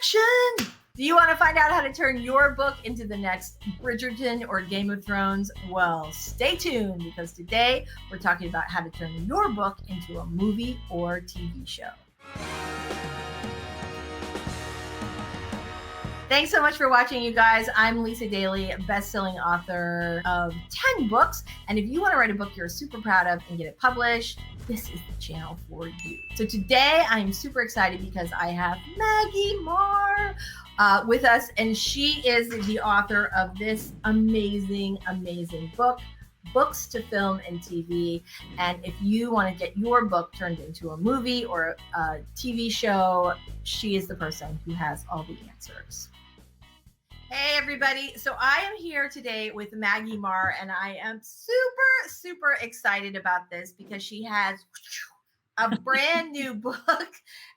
action. Do you want to find out how to turn your book into the next Bridgerton or Game of Thrones? Well, stay tuned, because today we're talking about how to turn your book into a movie or TV show. Thanks so much for watching, you guys. I'm Lisa Daly, best-selling author of 10 books. And if you want to write a book you're super proud of and get it published, this is the channel for you. So today I'm super excited because I have Maggie Marr with us, and she is the author of this amazing, amazing book, Books to Film and TV. And if you want to get your book turned into a movie or a TV show, she is the person who has all the answers. Hey everybody, so I am here today with Maggie Marr, and I am super, super excited about this because she has a brand new book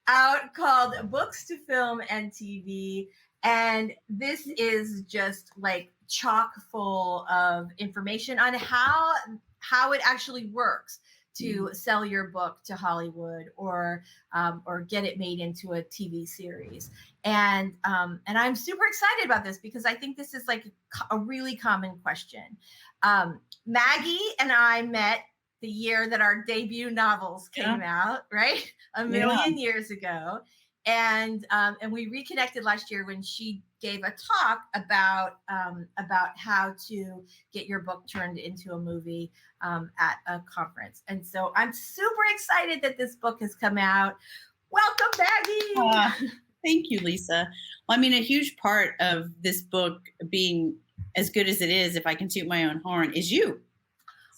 out called Books to Film and TV. And this is just like chock full of information on how it actually works to sell your book to Hollywood or get it made into a TV series. And I'm super excited about this because I think this is like a really common question. Maggie and I met the year that our debut novels came out, right? A million years ago. And we reconnected last year when she gave a talk about how to get your book turned into a movie at a conference. And so I'm super excited that this book has come out. Welcome, Maggie. Thank you, Lisa. Well, I mean, a huge part of this book being as good as it is, if I can toot my own horn, is you.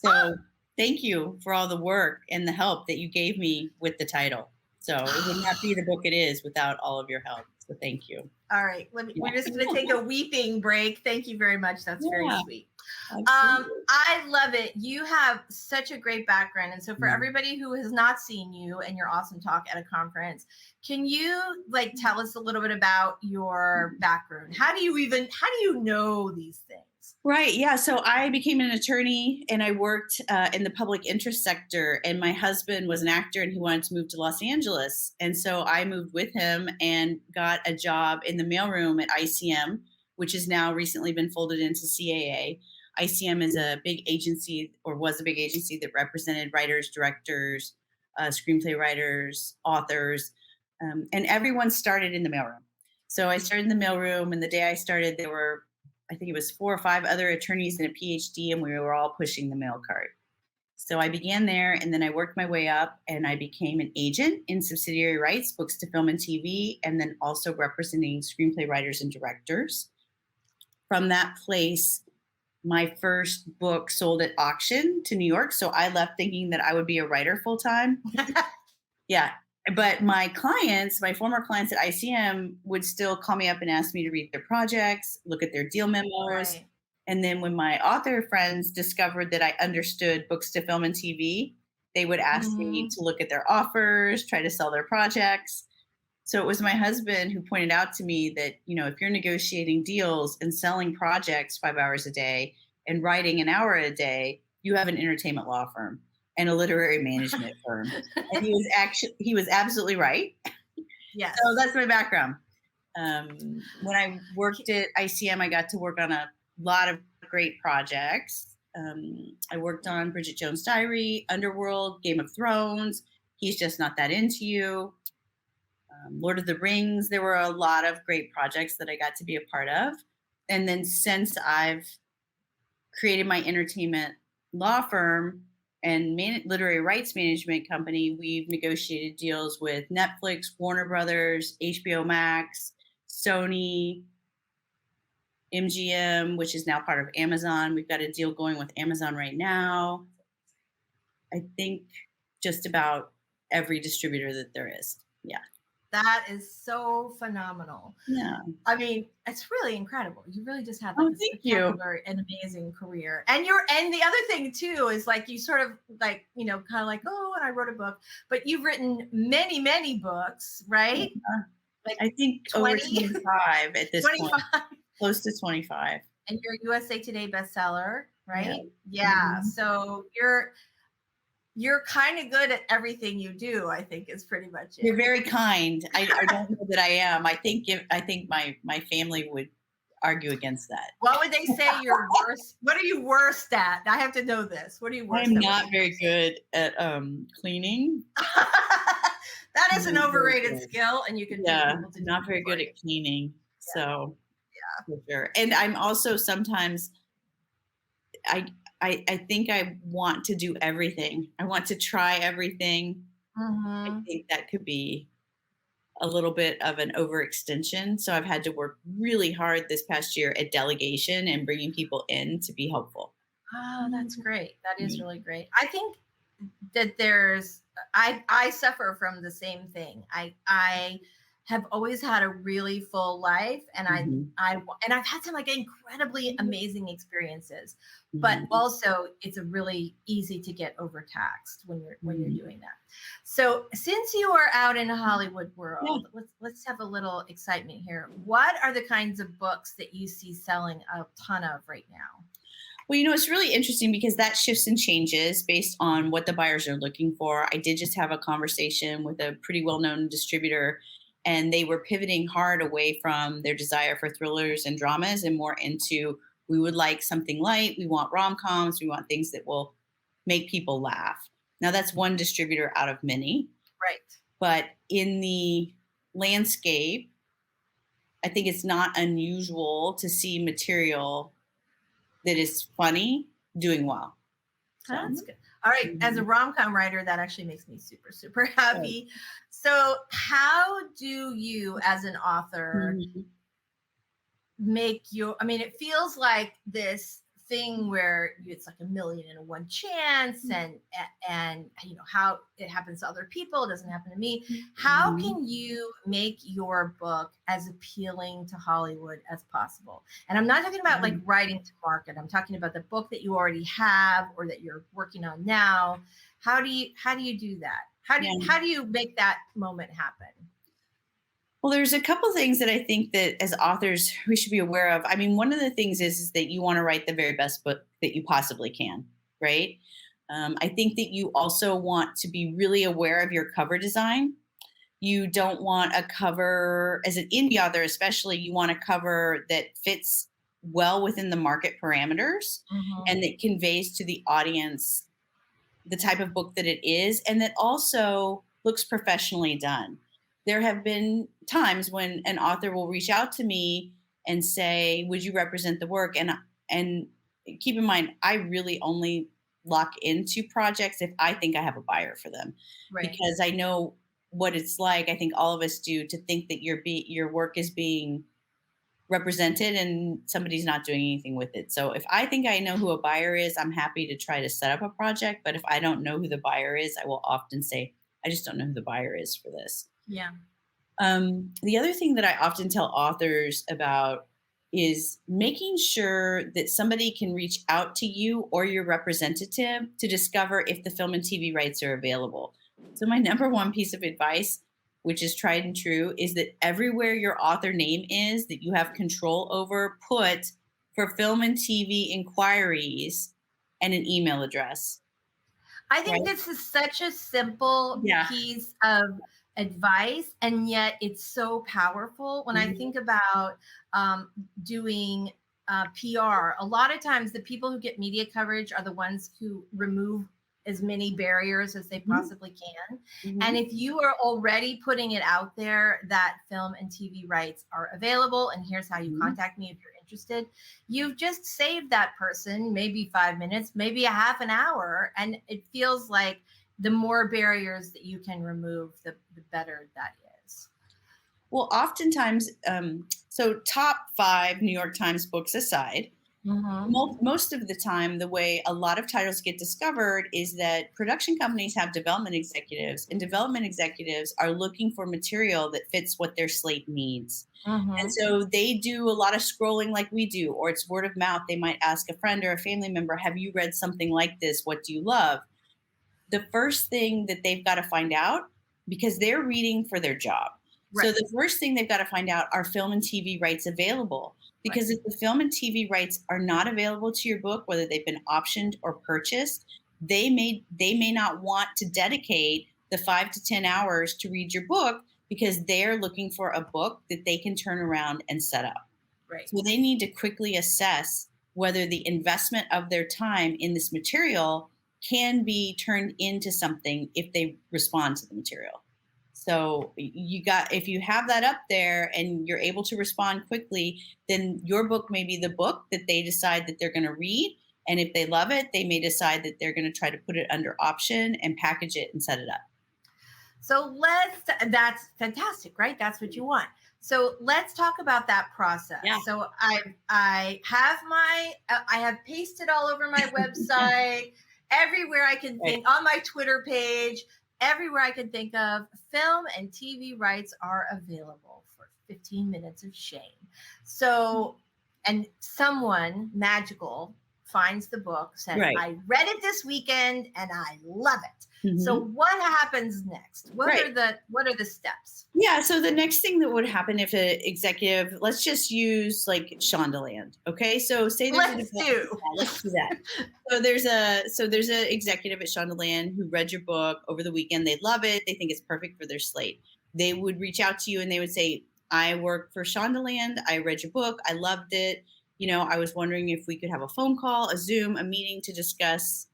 So thank you for all the work and the help that you gave me with the title. So it would not be the book it is without all of your help. So thank you. All right. We're just going to take a weeping break. Thank you very much. That's very sweet. I love it. You have such a great background. And so for everybody who has not seen you and your awesome talk at a conference, can you like tell us a little bit about your background? How do you know these things? Right. Yeah. So I became an attorney and I worked in the public interest sector, and my husband was an actor and he wanted to move to Los Angeles. And so I moved with him and got a job in the mailroom at ICM, which has now recently been folded into CAA. ICM is a big agency, or was a big agency, that represented writers, directors, screenplay writers, authors, and everyone started in the mailroom. So I started in the mailroom, and the day I started, there were, I think it was 4 or 5 other attorneys and a PhD, and we were all pushing the mail cart. So I began there, and then I worked my way up, and I became an agent in subsidiary rights, Books to Film and TV, and then also representing screenplay writers and directors. From that place, my first book sold at auction to New York. So I left thinking that I would be a writer full time. Yeah. But my clients, my former clients at ICM, would still call me up and ask me to read their projects, look at their deal memos. Right. And then when my author friends discovered that I understood books to film and TV, they would ask me to look at their offers, try to sell their projects. So it was my husband who pointed out to me that, you know, if you're negotiating deals and selling projects 5 hours a day and writing an hour a day, you have an entertainment law firm and a literary management firm. And he was absolutely right. Yes. So that's my background. When I worked at ICM, I got to work on a lot of great projects. I worked on Bridget Jones' Diary, Underworld, Game of Thrones, He's Just Not That Into You, Lord of the Rings. There were a lot of great projects that I got to be a part of. And then since I've created my entertainment law firm and literary rights management company, we've negotiated deals with Netflix, Warner Brothers, HBO Max, Sony, MGM, which is now part of Amazon. We've got a deal going with Amazon right now. I think just about every distributor that there is. Yeah. That is so phenomenal. Yeah. I mean, it's really incredible. You really just had like a spectacular and amazing career. And the other thing too is like you sort of like, you know, kind of like, oh, and I wrote a book, but you've written many, many books, right? Yeah. Like I think 20? Over 25 at this 25. Point. Close to 25. And you're a USA Today bestseller, right? Yeah. So you're kind of good at everything you do, I think is pretty much You're it. very kind. I don't know that I am. I think my family would argue against that. What would they say you're worst? What are you worst at? I have to know this. What are you I worst am at? not very good at cleaning. That is an Not very overrated good. skill, and you can pay Yeah, people to do not it very for good you. at cleaning. Yeah. So Yeah. for sure. And I'm also sometimes I think I want to do everything. I want to try everything. I Mhm. think that could be a little bit of an overextension. So I've had to work really hard this past year at delegation and bringing people in to be helpful. Oh, that's great. That is Yeah. really great. I think that I suffer from the same thing. I have always had a really full life, and Mhm. I've had some like incredibly amazing experiences, but Mhm. also it's a really easy to get overtaxed when you're Mhm. doing that. So since you are out in the Hollywood Yeah. world, let's have a little excitement here. What are the kinds of books that you see selling a ton of right now? Well, it's really interesting because that shifts and changes based on what the buyers are looking for. I did just have a conversation with a pretty well known distributor, and they were pivoting hard away from their desire for thrillers and dramas and more into we would like something light. We want rom coms. We want things that will make people laugh. Now, that's one distributor out of many, Right. but in the landscape, I think it's not unusual to see material that is funny doing well. So, That's good. All right. As a mhm. rom-com writer, that actually makes me super, super Right. happy. So, how do you, as an author, Mhm. I mean, it feels like this thing where it's like 1,000,001 chance, and how it happens to other people, it doesn't happen to me. How Mhm. can you make your book as appealing to Hollywood as possible? And I'm not talking about like Mhm. writing to market. I'm talking about the book that you already have or that you're working on now. How do you do that? Yeah. How do you make that moment happen? Well, there's a couple things that I think that as authors we should be aware of. I mean, one of the things is that you want to write the very best book that you possibly can, right? I think that you also want to be really aware of your cover design. You don't want a cover, as an indie author, especially, you want a cover that fits well within the market parameters Mhm. and that conveys to the audience the type of book that it is and that also looks professionally done. There have been times when an author will reach out to me and say, "Would you represent the work?" And keep in mind, I really only lock into projects if I think I have a buyer for them Right. because I know what it's like. I think all of us do to think that your work is being represented and somebody's not doing anything with it. So if I think I know who a buyer is, I'm happy to try to set up a project. But if I don't know who the buyer is, I will often say, I just don't know who the buyer is for this. Yeah. The other thing that I often tell authors about is making sure that somebody can reach out to you or your representative to discover if the film and TV rights are available. So, my number one piece of advice, which is tried and true, is that everywhere your author name is that you have control over, put for film and TV inquiries and an email address. I think Right? this is such a simple Yeah. piece of advice, and yet it's so powerful. When I Mhm. think about doing PR, a lot of times the people who get media coverage are the ones who remove as many barriers as they Mhm. possibly can. And Mhm. if you are already putting it out there that film and TV rights are available, and here's how you Mhm. contact me if you're interested, you've just saved that person maybe 5 minutes, maybe a half an hour. And it feels like the more barriers that you can remove, the better that is. Well, oftentimes, so top five New York Times books aside, Mm-hmm. most of the time, the way a lot of titles get discovered is that production companies have development executives, and development executives are looking for material that fits what their slate needs. And Mm-hmm. so they do a lot of scrolling like we do, or it's word of mouth. They might ask a friend or a family member, "Have you read something like this? What do you love?" The first thing that they've got to find out, because they're reading for their job. So Right. the first thing they've got to find out are film and TV rights available. Right. Because if the film and TV rights are not available to your book, whether they've been optioned or purchased, they may not want to dedicate the 5 to 10 hours to read your book because they're looking for a book that they can turn around and set up. Right. So they need to quickly assess whether the investment of their time in this material can be turned into something if they respond to the material. So if you have that up there and you're able to respond quickly, then your book may be the book that they decide that they're going to read. And if they love it, they may decide that they're going to try to put it under option and package it and set it up. So that's fantastic, right? That's what you want. So let's talk about that process. Yeah. So I have pasted all over my website, everywhere I can think, on my Twitter page, everywhere I can think of. Film and TV rights are available for 15 minutes of shame. So, and someone magical finds the book, says, I read it this weekend and I love it. Mm-hmm. So what happens next? What are the steps? Yeah. So the next thing that would happen if an executive, let's just use like Shondaland. Okay. So say let's do that. So there's an executive at Shondaland who read your book over the weekend. They love it. They think it's perfect for their slate. They would reach out to you and they would say, I work for Shondaland. I read your book. I loved it. I was wondering if we could have a phone call, a Zoom, a meeting to discuss.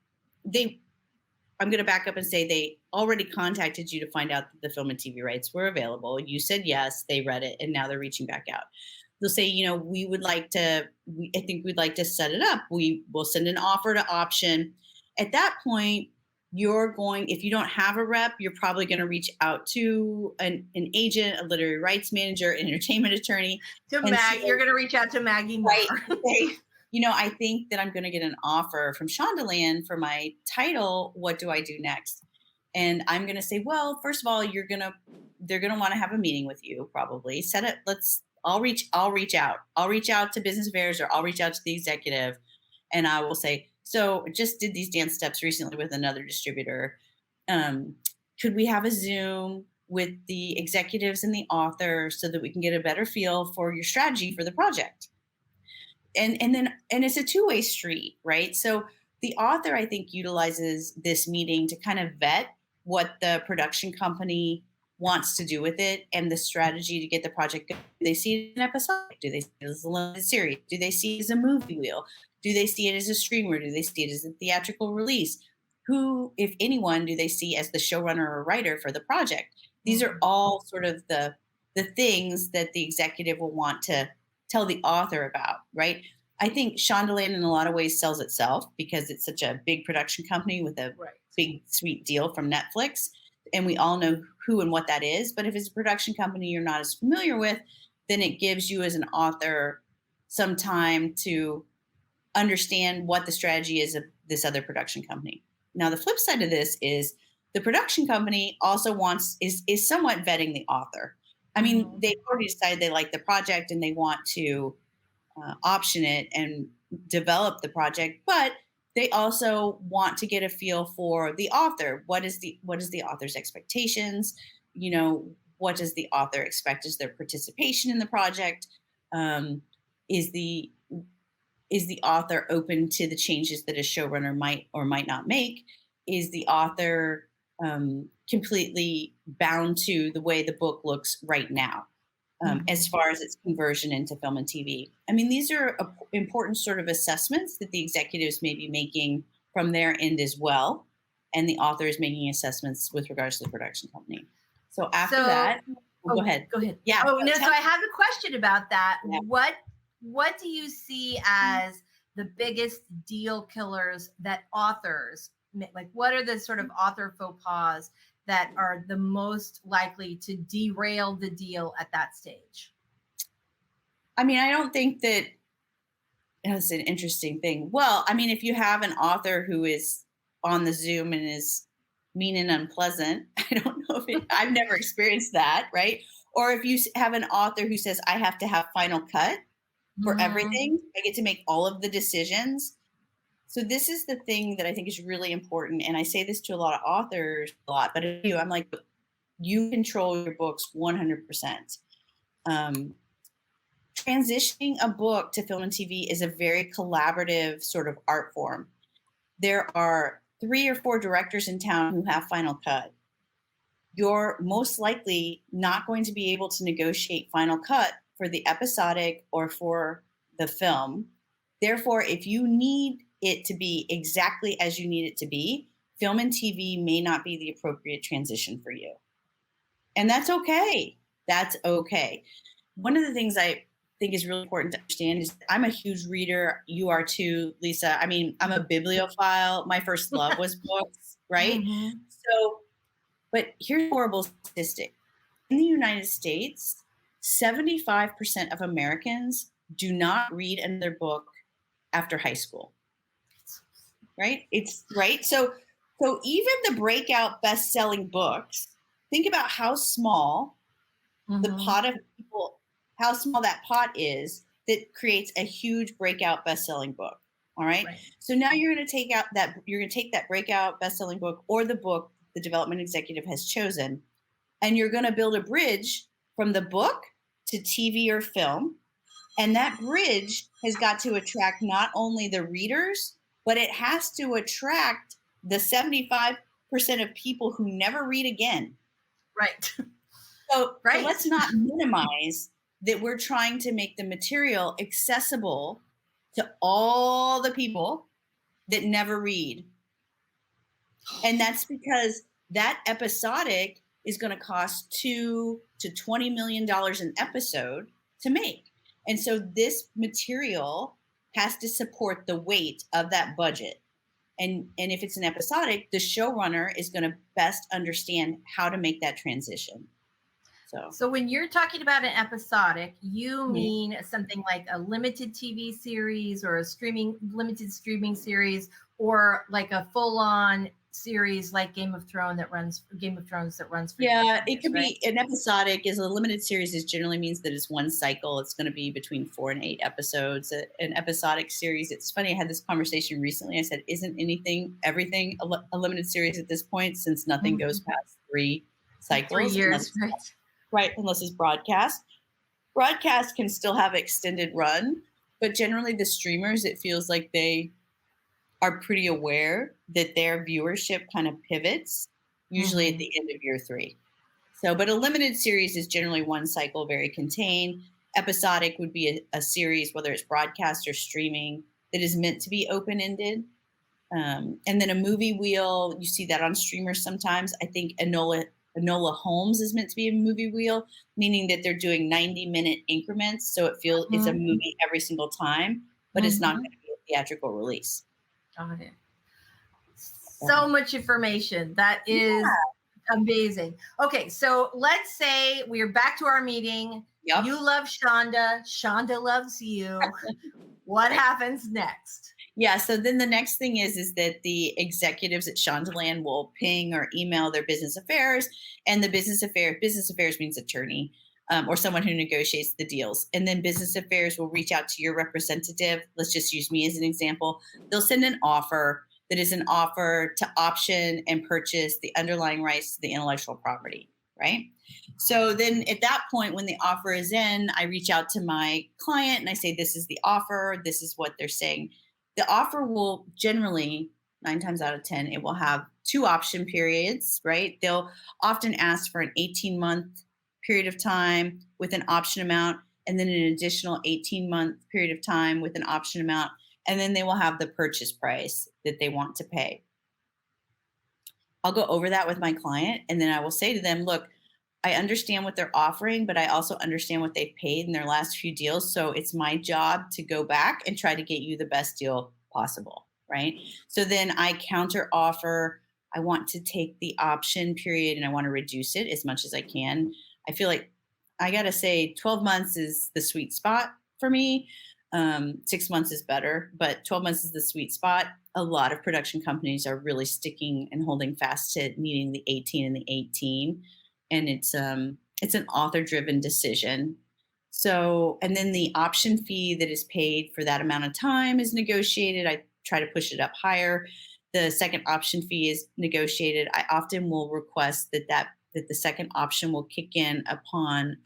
I'm going to back up and say they already contacted you to find out that the film and TV rights were available. You said yes, they read it, and now they're reaching back out. They'll say, I think we'd like to set it up. We will send an offer to option. At that point, if you don't have a rep, you're probably going to reach out to an agent, a literary rights manager, an entertainment attorney. You're going to reach out to Maggie Marr. Right. I think that I'm going to get an offer from Shondaland for my title. What do I do next? And I'm going to say, well, first of all, they're going to want to have a meeting with you, probably. I'll reach out. I'll reach out to business affairs, or I'll reach out to the executive, and I will say, so just did these dance steps recently with another distributor. Could we have a Zoom with the executives and the author so that we can get a better feel for your strategy for the project? And it's a two-way street, right? So the author, I think, utilizes this meeting to kind of vet what the production company wants to do with it and the strategy to get the project going. Do they see it as an episodic? Do they see it as a limited series? Do they see it as a movie wheel? Do they see it as a streamer? Do they see it as a theatrical release? Who, if anyone, do they see as the showrunner or writer for the project? These are all sort of the things that the executive will want to tell the author about, right? I think Shondaland in a lot of ways sells itself because it's such a big production company with a big, sweet deal from Netflix. And we all know who and what that is. But if it's a production company you're not as familiar with, then it gives you as an author some time to understand what the strategy is of this other production company. Now, the flip side of this is the production company also is somewhat vetting the author. I mean, they've already decided they like the project and they want to option it and develop the project, but they also want to get a feel for the author. What is the author's expectations? What does the author expect as their participation in the project? Is the author open to the changes that a showrunner might or might not make? Is the author completely bound to the way the book looks right now, as far as its conversion into film and TV? I mean, these are important sort of assessments that the executives may be making from their end as well, and the author is making assessments with regards to the production company. So after that, go ahead. Go ahead. Yeah. So I have a question about that. Yeah. What do you see as the biggest deal killers that authors like? What are the sort of author faux pas that are the most likely to derail the deal at that stage? I mean, I don't think that that's an interesting thing. Well, I mean, if you have an author who is on the Zoom and is mean and unpleasant, I don't know I've never experienced that, right? Or if you have an author who says, I have to have final cut for everything, I get to make all of the decisions. So this is the thing that I think is really important. And I say this to a lot of authors a lot, but I'm like, you control your books 100%. Transitioning a book to film and TV is a very collaborative sort of art form. There are 3 or 4 directors in town who have final cut. You're most likely not going to be able to negotiate final cut for the episodic or for the film. Therefore, if you need it to be exactly as you need it to be, film and TV may not be the appropriate transition for you. And that's okay. That's okay. One of the things I think is really important to understand is I'm a huge reader. You are too, Lisa. I mean, I'm a bibliophile. My first love was books, right? Mm-hmm. So, but here's a horrible statistic. In the United States, 75% of Americans do not read another book after high school. Right? It's right. So even the breakout best-selling books, think about how small the pot of people, how small that pot is that creates a huge breakout best-selling book. All right. So now you're going to take that breakout best-selling book or the book the development executive has chosen, and you're going to build a bridge from the book to TV or film. And that bridge has got to attract not only the readers, but it has to attract the 75% of people who never read again. Right. So let's not minimize that we're trying to make the material accessible to all the people that never read. And that's because that episodic is going to cost $2 to $20 million an episode to make. And so this material has to support the weight of that budget. And if it's an episodic, the showrunner is going to best understand how to make that transition. So when you're talking about an episodic, you mean something like a limited TV series or a limited streaming series, or like a full-on series like Game of Thrones that runs for it could be an episodic. Is a limited series is generally means that it's one cycle. It's going to be between 4 and 8 episodes. An episodic series, it's funny, I had this conversation recently. I said, isn't everything a limited series at this point, since nothing goes past 3 cycles? 3 years, unless it's broadcast. Broadcast can still have extended run, but generally the streamers, it feels like they are pretty aware that their viewership kind of pivots, usually at the end of year 3. So, but a limited series is generally one cycle, very contained. Episodic would be a series, whether it's broadcast or streaming, that is meant to be open-ended. And then a movie wheel, you see that on streamers sometimes. I think Enola Holmes is meant to be a movie wheel, meaning that they're doing 90-minute increments. So it feels it's a movie every single time, but it's not going to be a theatrical release. Got it. So much information. That is amazing. Okay, so let's say we're back to our meeting. Yep. You love Shonda. Shonda loves you. What happens next? Yeah, so then the next thing is that the executives at Shondaland will ping or email their business affairs, and the business affairs means attorney or someone who negotiates the deals. And then business affairs will reach out to your representative. Let's just use me as an example. They'll send an offer that is an offer to option and purchase the underlying rights to the intellectual property, right? So then at that point, when the offer is in, I reach out to my client and I say, this is the offer. This is what they're saying. The offer will generally, 9 times out of 10, it will have 2 option periods, right? They'll often ask for an 18-month period of time with an option amount, and then an additional 18-month period of time with an option amount. And then they will have the purchase price that they want to pay. I'll go over that with my client, and then I will say to them, look, I understand what they're offering, but I also understand what they've paid in their last few deals. So it's my job to go back and try to get you the best deal possible, right? So then I counter offer. I want to take the option period and I want to reduce it as much as I can. I feel like I got to say 12 months is the sweet spot for me. 6 months is better, but 12 months is the sweet spot. A lot of production companies are really sticking and holding fast to needing the 18 and the 18. And it's an author-driven decision. So, and then the option fee that is paid for that amount of time is negotiated. I try to push it up higher. The second option fee is negotiated. I often will request that the second option will kick in upon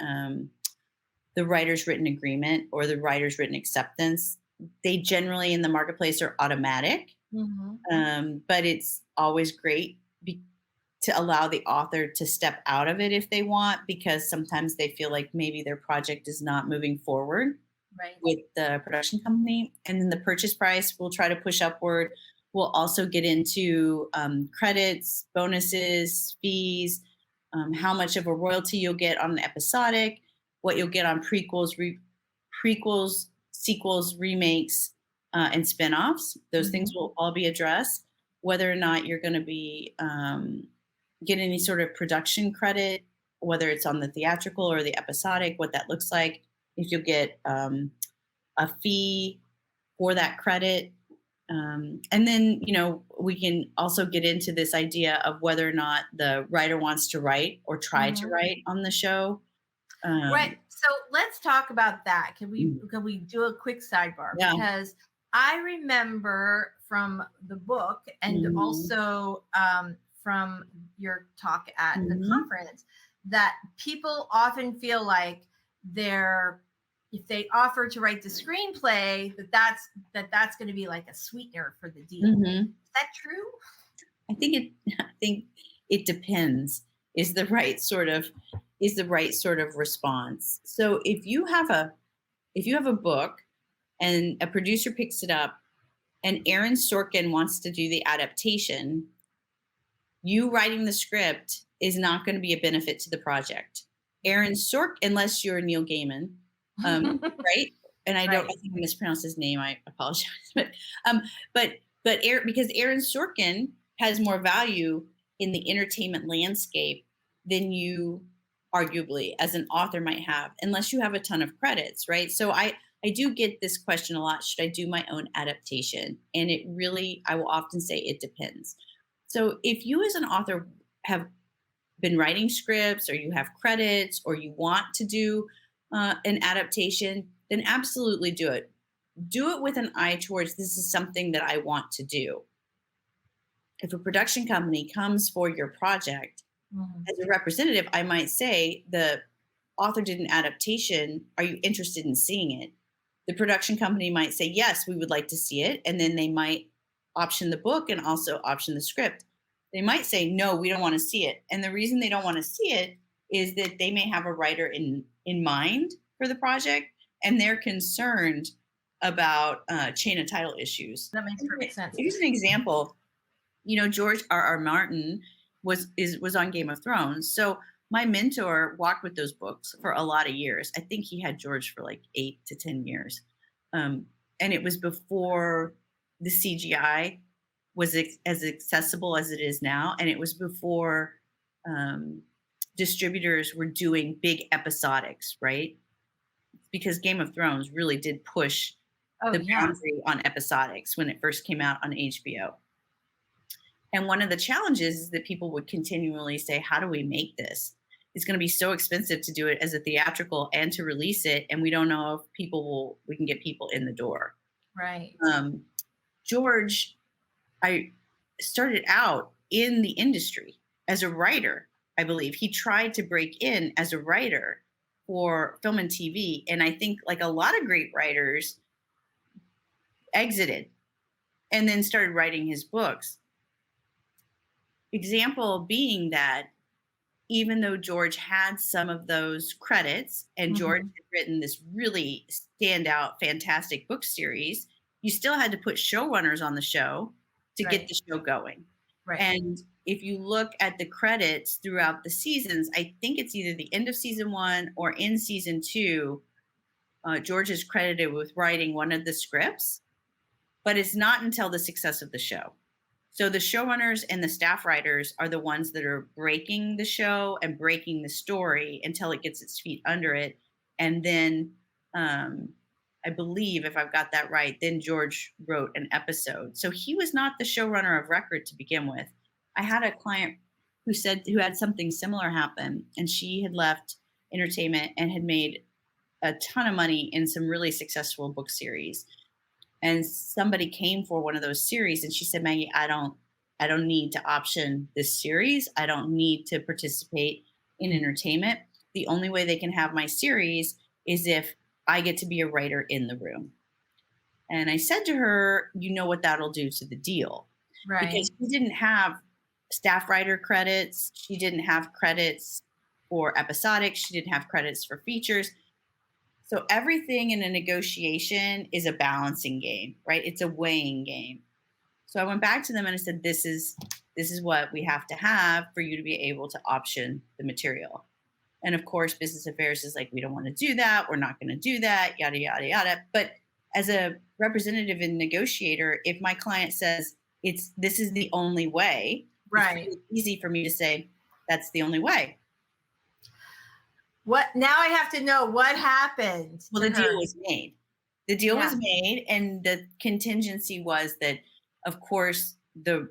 the writer's written agreement or the writer's written acceptance. They generally in the marketplace are automatic. But it's always great to allow the author to step out of it if they want, because sometimes they feel like maybe their project is not moving forward Right. with the production company. And then the purchase price we'll try to push upward. We'll also get into credits, bonuses, fees, how much of a royalty you'll get on an episodic, what you'll get on prequels, sequels, remakes, and spinoffs. Those things will all be addressed. Whether or not you're going to be get any sort of production credit, whether it's on the theatrical or the episodic, what that looks like, if you'll get a fee for that credit. And then, we can also get into this idea of whether or not the writer wants to write or try to write on the show. Right. So let's talk about that. Can Mm. we do a quick sidebar? Yeah. Because I remember from the book and also from your talk at the conference that people often feel like if they offer to write the screenplay, that's going to be like a sweetener for the deal. Is that true? I think it depends. Is the right sort of response. So if you have a book and a producer picks it up and Aaron Sorkin wants to do the adaptation, you writing the script is not going to be a benefit to the project. Aaron Sorkin, unless you're Neil Gaiman, right? And I think I mispronounced his name. I apologize, but because Aaron Sorkin has more value in the entertainment landscape than you arguably as an author might have, unless you have a ton of credits, right? So I do get this question a lot. Should I do my own adaptation? And I will often say it depends. So if you as an author have been writing scripts or you have credits or you want to do an adaptation, then absolutely do it. Do it with an eye towards this is something that I want to do. If a production company comes for your project, as a representative, I might say the author did an adaptation. Are you interested in seeing it? The production company might say, yes, we would like to see it. And then they might option the book and also option the script. They might say, no, we don't want to see it. And the reason they don't want to see it is that they may have a writer in mind for the project, and they're concerned about chain of title issues. That makes perfect sense. Here's an example. George R.R. Martin was on Game of Thrones. So my mentor walked with those books for a lot of years. I think he had George for like 8 to 10 years. And it was before the CGI was as accessible as it is now. And it was before distributors were doing big episodics, right? Because Game of Thrones really did push the boundary on episodics when it first came out on HBO. And one of the challenges is that people would continually say, how do we make this? It's going to be so expensive to do it as a theatrical and to release it. And we don't know if we can get people in the door. Right. George, I started out in the industry as a writer, I believe. He tried to break in as a writer for film and TV. And I think like a lot of great writers exited and then started writing his books. Example being that even though George had some of those credits and George had written this really standout, fantastic book series, you still had to put showrunners on the show to get the show going. Right. And if you look at the credits throughout the seasons, I think it's either the end of season 1 or in season 2, George is credited with writing one of the scripts, but it's not until the success of the show. So the showrunners and the staff writers are the ones that are breaking the show and breaking the story until it gets its feet under it. And then I believe, if I've got that right, then George wrote an episode. So he was not the showrunner of record to begin with. I had a client who had something similar happen, and she had left entertainment and had made a ton of money in some really successful book series. And somebody came for one of those series and she said, Maggie, I don't need to option this series. I don't need to participate in entertainment. The only way they can have my series is if I get to be a writer in the room. And I said to her, you know what that'll do to the deal? Right. Because she didn't have staff writer credits. She didn't have credits for episodic. She didn't have credits for features. So everything in a negotiation is a balancing game, right? It's a weighing game. So I went back to them and I said, this is what we have to have for you to be able to option the material. And of course, business affairs is like, we don't want to do that. We're not going to do that, yada, yada, yada. But as a representative and negotiator, if my client says this is the only way, right, it's easy for me to say, that's the only way. What now? I have to know what happened. Well, the deal was made. The deal was made, and the contingency was that, of course, the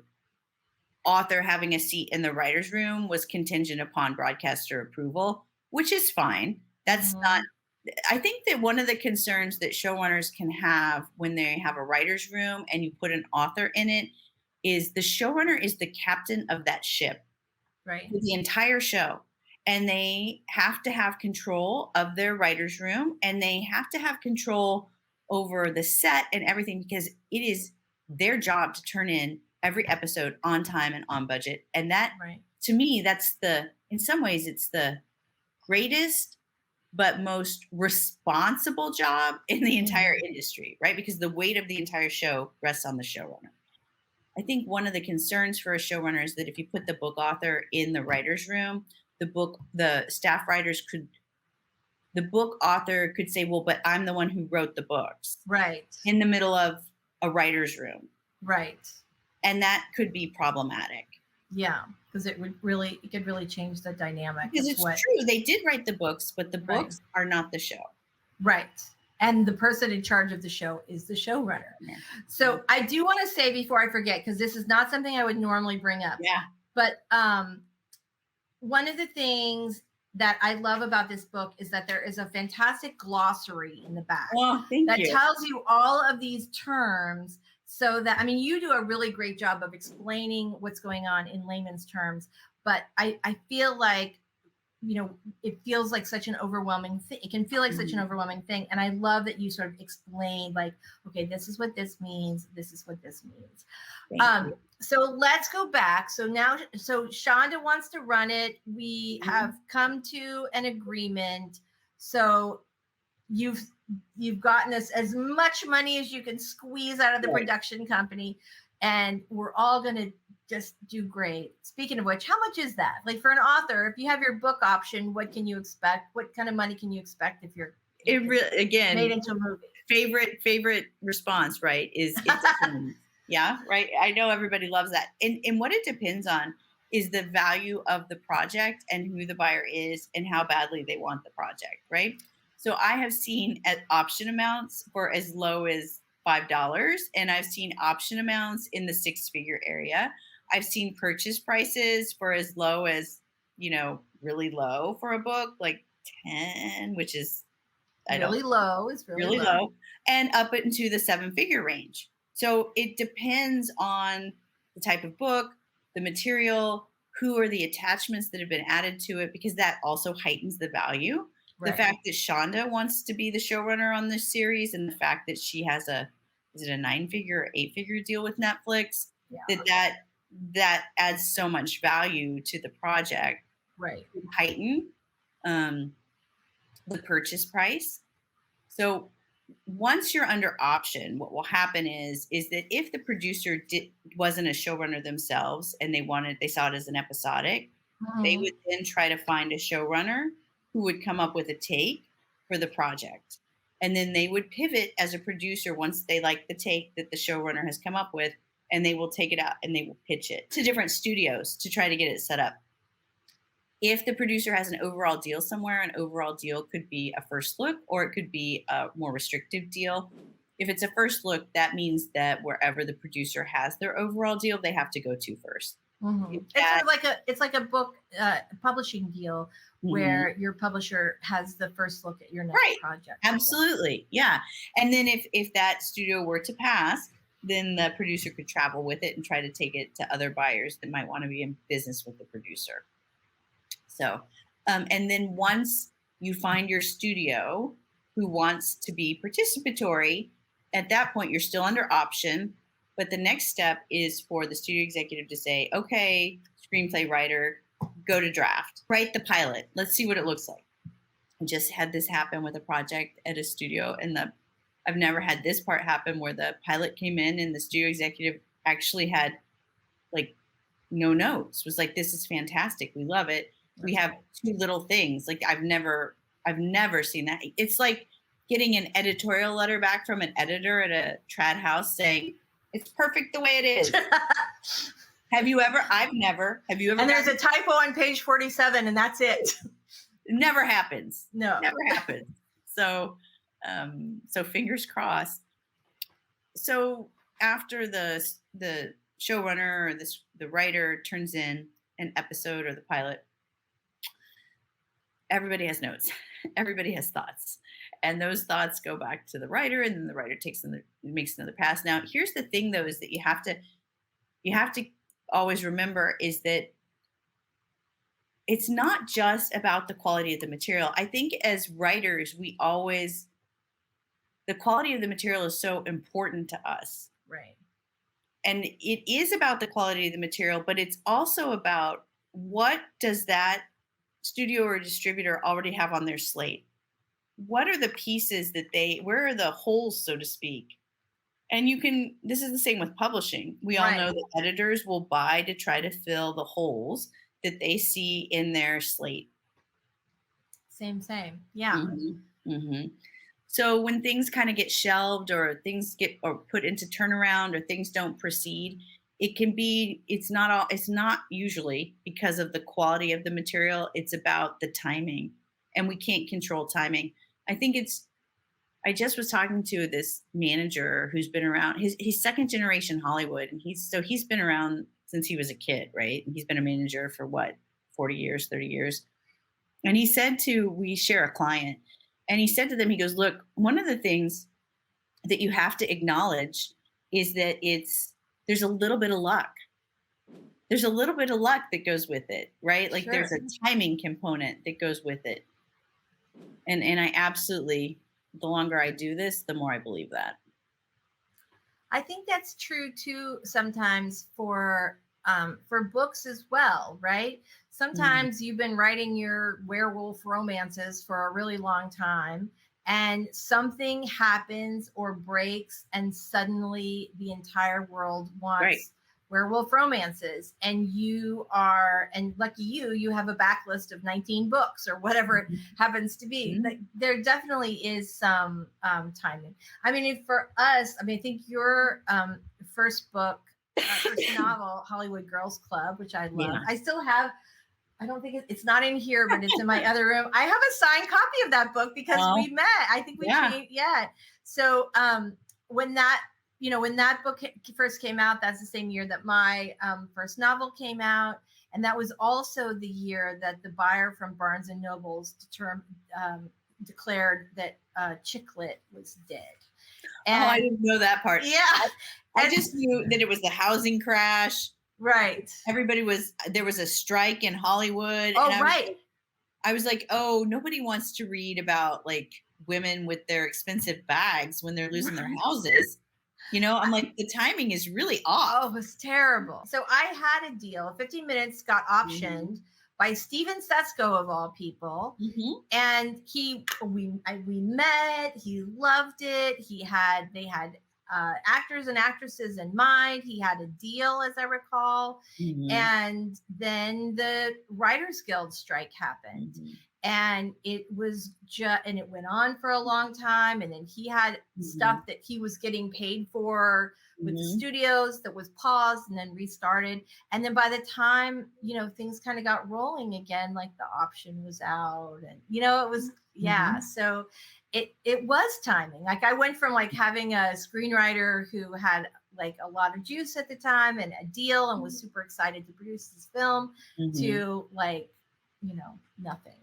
author having a seat in the writer's room was contingent upon broadcaster approval, which is fine. That's not, I think that one of the concerns that showrunners can have when they have a writer's room and you put an author in it is the showrunner is the captain of that ship, right, for the entire show. And they have to have control of their writer's room, and they have to have control over the set and everything, because it is their job to turn in every episode on time and on budget. And that, to me, that's in some ways, it's the greatest but most responsible job in the entire industry, right? Because the weight of the entire show rests on the showrunner. I think one of the concerns for a showrunner is that if you put the book author in the writer's room, the book author could say, well, but I'm the one who wrote the books. Right. In the middle of a writer's room. Right. And that could be problematic. Yeah, because it could really change the dynamic. Because it's true, they did write the books, but the books are not the show. Right. And the person in charge of the show is the showrunner. Yeah. So I do want to say before I forget, because this is not something I would normally bring up. Yeah. But one of the things that I love about this book is that there is a fantastic glossary in the back that tells you all of these terms. So that, I mean, you do a really great job of explaining what's going on in layman's terms, but I feel like, it feels like such an overwhelming thing. It can feel like such an overwhelming thing. And I love that you sort of explained like, okay, this is what this means. This is what this means. So let's go back. So Shonda wants to run it. We have come to an agreement. So you've gotten us as much money as you can squeeze out of the production company, and we're all going to just do great. Speaking of which, how much is that? Like for an author, if you have your book option, what can you expect? What kind of money can you expect if you're made into a movie? Favorite response, right? Is it's yeah, right. I know everybody loves that. And what it depends on is the value of the project and who the buyer is and how badly they want the project, right? So I have seen at option amounts for as low as $5, and I've seen option amounts in the 6-figure area. I've seen purchase prices for as low as, really low for a book, like 10, which is really low. It's really low, and up into the 7-figure range. So it depends on the type of book, the material, who are the attachments that have been added to it, because that also heightens the value. Right. The fact that Shonda wants to be the showrunner on this series, and the fact that she has is it a 9-figure or 8-figure deal with Netflix, that adds so much value to the project. Right. Heighten the purchase price. So once you're under option, what will happen is that if the producer wasn't a showrunner themselves and they saw it as an episodic, they would then try to find a showrunner who would come up with a take for the project. And then they would pivot as a producer once they like the take that the showrunner has come up with, and they will take it out and they will pitch it to different studios to try to get it set up. If the producer has an overall deal somewhere, an overall deal could be a first look, or it could be a more restrictive deal. If it's a first look, that means that wherever the producer has their overall deal, they have to go to first. It's like a book publishing deal where your publisher has the first look at your next project. Absolutely. Yeah. And then if that studio were to pass, then the producer could travel with it and try to take it to other buyers that might want to be in business with the producer. So, and then once you find your studio who wants to be participatory, at that point, you're still under option. But the next step is for the studio executive to say, okay, screenplay writer, go to draft, write the pilot. Let's see what it looks like. I just had this happen with a project at a studio, and I've never had this part happen where the pilot came in and the studio executive actually had like no notes, was like, this is fantastic. We love it. We have two little things. Like I've never seen that. It's like getting an editorial letter back from an editor at a trad house saying it's perfect the way it is. Have you ever? I've never. Have you ever? And there's a typo on page 47 and that's it. It never happens. No. Never happens. So, so fingers crossed. So after the showrunner or the writer turns in an episode or the pilot, everybody has notes. Everybody has thoughts. And those thoughts go back to the writer, and then the writer makes another pass. Now, here's the thing though, is that you have to always remember is that it's not just about the quality of the material. I think as writers, the quality of the material is so important to us. Right. And it is about the quality of the material, but it's also about what does that studio or distributor already have on their slate? What are the pieces where are the holes, so to speak? And this is the same with publishing. We all know that editors will buy to try to fill the holes that they see in their slate. Same. Yeah. Mm-hmm. Mm-hmm. So when things kind of get shelved or things get put into turnaround or things don't proceed, it's not usually because of the quality of the material. It's about the timing, and we can't control timing. I just was talking to this manager who's been around. He's second generation Hollywood, and he's been around since he was a kid, right? And he's been a manager for 40 years, 30 years. And he said we share a client, and he said to them, he goes, look, one of the things that you have to acknowledge is that there's a little bit of luck. There's a little bit of luck that goes with it, right? Like There's a timing component that goes with it. And I absolutely, the longer I do this, the more I believe that. I think that's true too sometimes for books as well, right? Sometimes you've been writing your werewolf romances for a really long time, and something happens or breaks, and suddenly the entire world wants werewolf romances, and lucky you have a backlist of 19 books or whatever it happens to be. Mm-hmm. There definitely is some timing. I mean, for us, I think your first book, first novel, Hollywood Girls Club, which I love. Yeah. I still have. I don't think it's not in here, but it's in my other room. I have a signed copy of that book because we met. I think we changed. Yeah. So when that book first came out, that's the same year that my first novel came out. And that was also the year that the buyer from Barnes and Noble's declared that chick lit was dead. And, I didn't know that part. Yeah. I just knew that it was the housing crash. Right. There was a strike in Hollywood. Oh, and right. I was like, oh, nobody wants to read about like women with their expensive bags when they're losing their houses. I'm like, the timing is really off. Oh, it was terrible. So I had a deal. 15 Minutes got optioned by Steven Sesko, of all people. Mm-hmm. And we met. He loved it. They had actors and actresses in mind. He had a deal, as I recall. Mm-hmm. And then the Writers Guild strike happened. Mm-hmm. And it was and it went on for a long time. And then he had stuff that he was getting paid for with the studios that was paused and then restarted. And then by the time, things kind of got rolling again, like the option was out and, it was, So it was timing. Like I went from like having a screenwriter who had like a lot of juice at the time and a deal and was super excited to produce this film to like, nothing.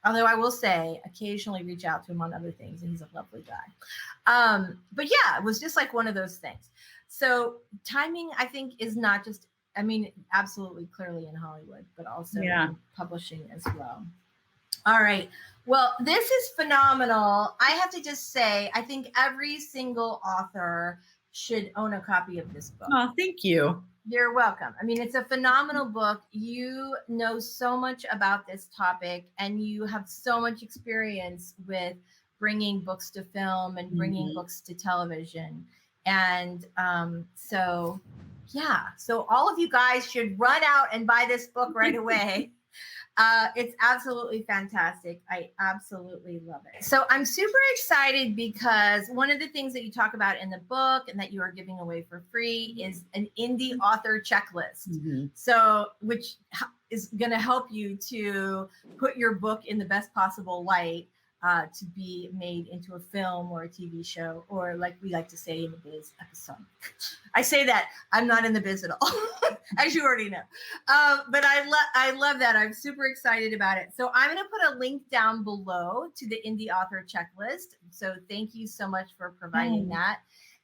Although I will say, occasionally reach out to him on other things, and he's a lovely guy. But yeah, it was just like one of those things. So timing, I think, is not just, absolutely clearly in Hollywood, but also in publishing as well. All right. Well, this is phenomenal. I have to just say, I think every single author should own a copy of this book. Oh, thank you. You're welcome. I mean, it's a phenomenal book. You know so much about this topic, and you have so much experience with bringing books to film and bringing books to television. And so all of you guys should run out and buy this book right away. It's absolutely fantastic. I absolutely love it. So I'm super excited because one of the things that you talk about in the book and that you are giving away for free is an indie author checklist. So, which is going to help you to put your book in the best possible light to be made into a film or a TV show, or like we like to say in the biz, episodic. I say that I'm not in the biz at all, as you already know. But I love that. I'm super excited about it. So I'm going to put a link down below to the indie author checklist. So thank you so much for providing that.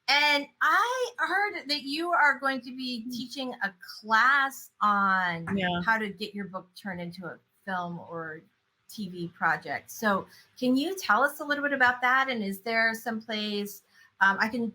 And I heard that you are going to be teaching a class on how to get your book turned into a film or TV project. So can you tell us a little bit about that? And is there some place I can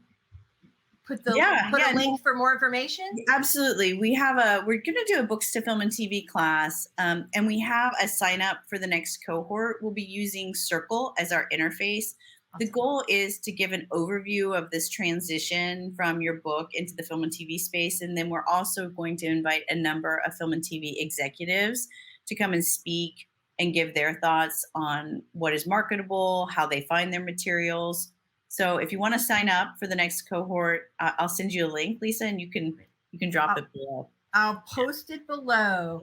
put a link for more information? Absolutely. We're going to do a books to film and TV class. And we have a sign up for the next cohort. We'll be using Circle as our interface. Awesome. The goal is to give an overview of this transition from your book into the film and TV space. And then we're also going to invite a number of film and TV executives to come and speak and give their thoughts on what is marketable, how they find their materials. So if you want to sign up for the next cohort, I'll send you a link, Lisa, and you can drop it below. I'll post it below.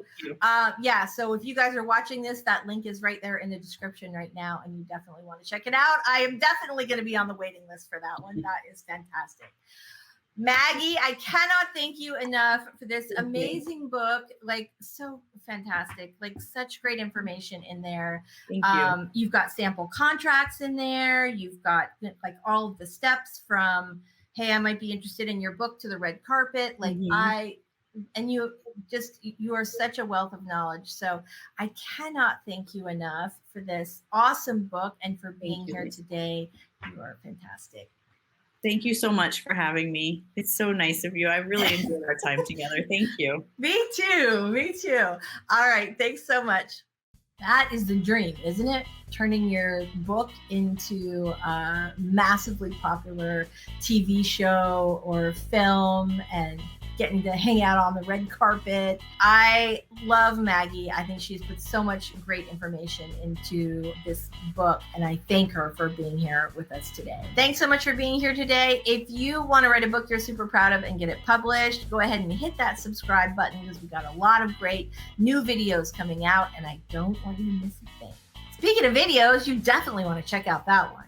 So if you guys are watching this, that link is right there in the description right now, and you definitely want to check it out. I am definitely going to be on the waiting list for that one. That is fantastic. Maggie, I cannot thank you enough for this amazing book. Like, so fantastic. Like, such great information in there. Thank you. You've got sample contracts in there. You've got like all of the steps from, hey, I might be interested in your book, to the red carpet. Like you are such a wealth of knowledge. So I cannot thank you enough for this awesome book and for being here today. You are fantastic. Thank you so much for having me. It's so nice of you. I really enjoyed our time together. Thank you. Me too. All right. Thanks so much. That is the dream, isn't it? Turning your book into a massively popular TV show or film and getting to hang out on the red carpet. I love Maggie. I think she's put so much great information into this book, and I thank her for being here with us today. Thanks so much for being here today. If you want to write a book you're super proud of and get it published, go ahead and hit that subscribe button, because we got a lot of great new videos coming out, and I don't want you to miss a thing. Speaking of videos, you definitely want to check out that one.